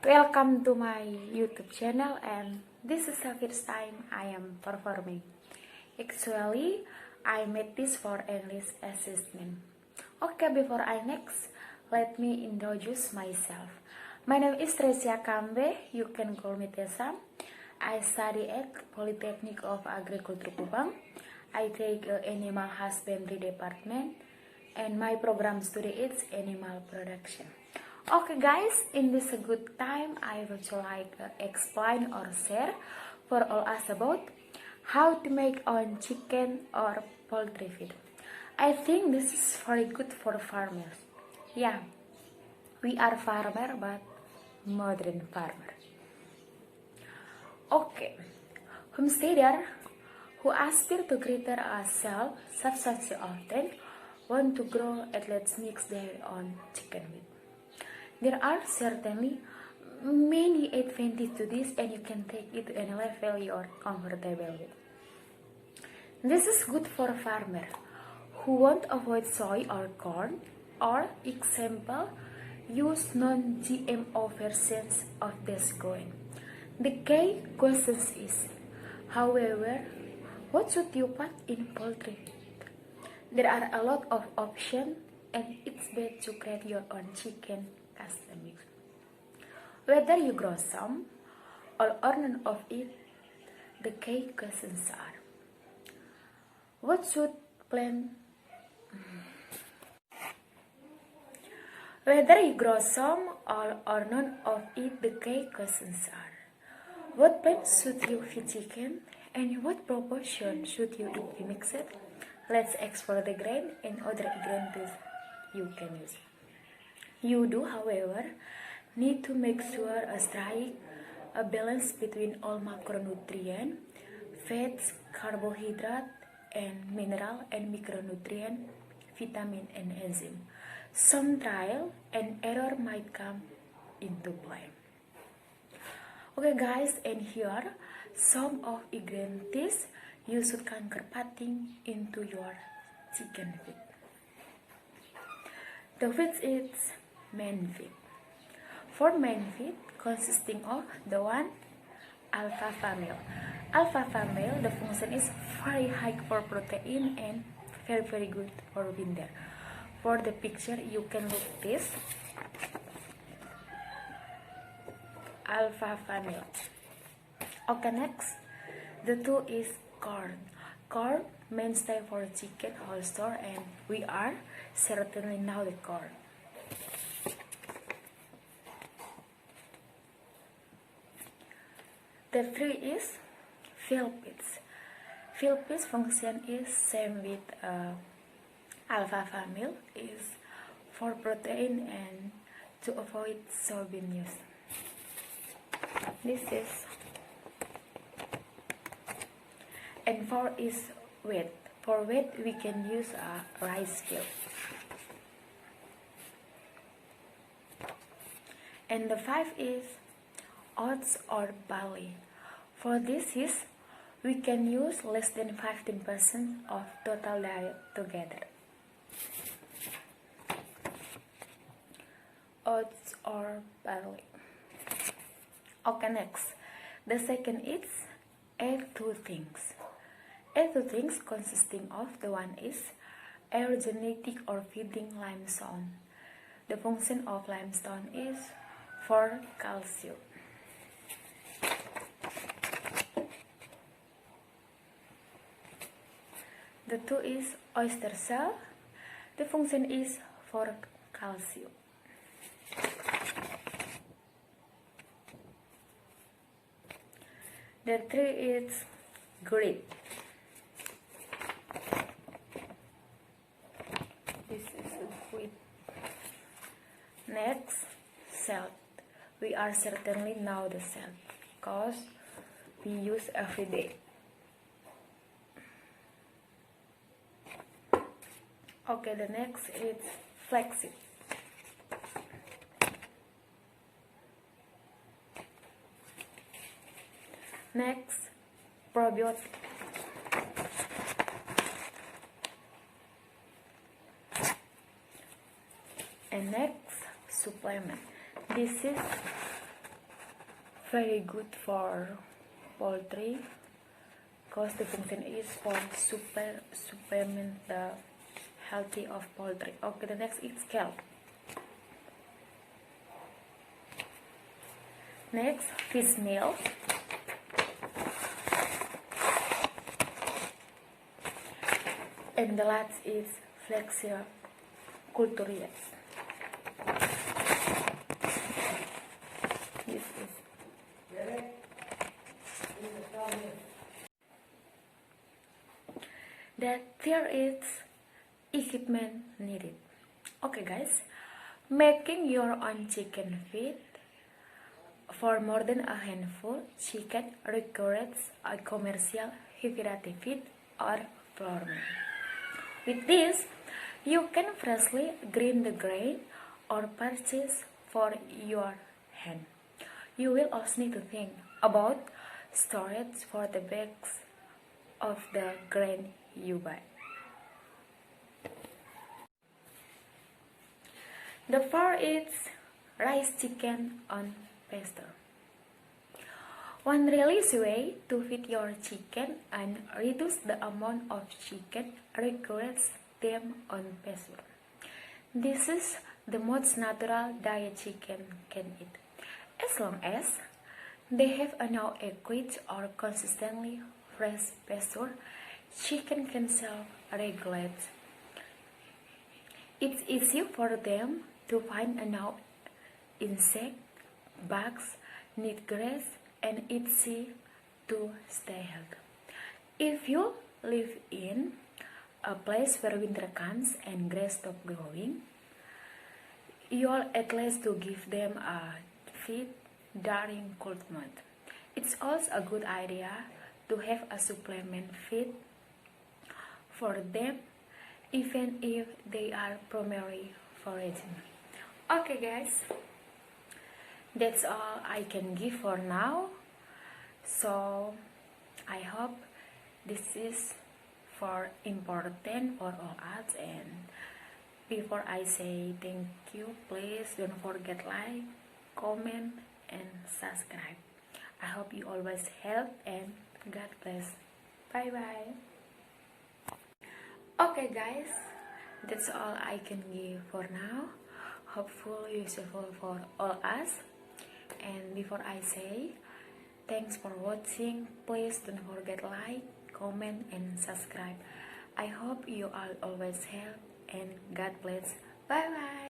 Welcome to my YouTube channel, and this is the first time I am performing. Actually, I made this for English assessment. Okay, before I next, let me introduce myself. My name is Tresia Kambe, you can call me Tessa. I study at Polytechnic of Agriculture Kupang. I take animal husbandry department, and my program study is animal production. Okay guys, in this good time I would like explain or share for all us about how to make own chicken or poultry feed. I think this is very good for farmers. Yeah, we are farmer but modern farmer. Okay, homesteader who aspire to greater self-sufficiency often want to grow and let's mix their own chicken meat. There are certainly many advantages to this, and you can take it to any level you are comfortable with. This is good for a farmer who want to avoid soy or corn, or example, use non-GMO versions of this grain. The key question is, however, what should you put in poultry? There are a lot of options, and it's best to create your own chicken custom mix. Whether you grow some or none of it, the key questions are: what should plant? Whether you grow some or none of it, the key questions are: what plant should you feed chicken, and what proportion should you eat the mixed? Let's explore the grain and other ingredients you can use. You do, however, need to make sure a strike a balance between all macronutrient, fats, carbohydrate, and mineral and micronutrient, vitamin and enzyme. Some trial and error might come into play. Okay guys, and here some of ingredients you should consider putting into your chicken feed. The feed is main feed. For main feed, consisting of the one alfalfa meal. Alfalfa meal, the function is very high for protein and very good for winter. For the picture, you can look this alfalfa meal. Okay, next, the two is corn. Corn mainstay for chicken holster, and we are certainly now the corn. The three is Philippines. Philippines function is same with alfalfa meal, is for protein and to avoid soybean use. This is, and 4 is wheat. For wheat we can use a rice field. And the 5 is oats or barley. For this is we can use less than 15% of total diet together. Oats or barley. Okay, next. The second is add two things. Add two things consisting of the one is aerogenetic or feeding limestone. The function of limestone is for calcium. The two is oyster shell. The function is for calcium. The 3 is grit. This is wheat. Next, salt. We are certainly now the salt because we use every day. Okay, the next is flaxseed. Next, probiotic. And next, supplement. This is very good for poultry because the function is for supplement the healthy of poultry. Okay, the next is scalp. Next, fish meal. And the last is flexia culturias. This is that there is equipment needed. Okay guys, making your own chicken feed for more than a handful chicken requires a commercial heavy feed or flour mill. With this, you can freshly grind the grain or purchase for your hand. You will also need to think about storage for the bags of the grain you buy. The fourth is rice chicken on pasture. One really easy way to feed your chicken and reduce the amount of chicken requires them on pasture. This is the most natural diet chicken can eat. As long as they have enough acreage or consistently fresh pasture, chicken can self-regulate. It's easy for them to find enough insect, bugs, need grass, and easy to stay healthy. If you live in a place where winter comes and grass stop growing, you'll at least to give them a feed during cold month. It's also a good idea to have a supplement feed for them even if they are primarily foraging. Okay guys, that's all I can give for now. So I hope this is for important for all us. And before I say thank you, please don't forget like, comment, and subscribe. I hope you always help and God bless. Bye bye. Okay guys, that's all I can give for now. Hopefully useful for all us. And before I say thanks for watching, please don't forget like, comment, and subscribe. I hope you all always help and God bless. Bye bye.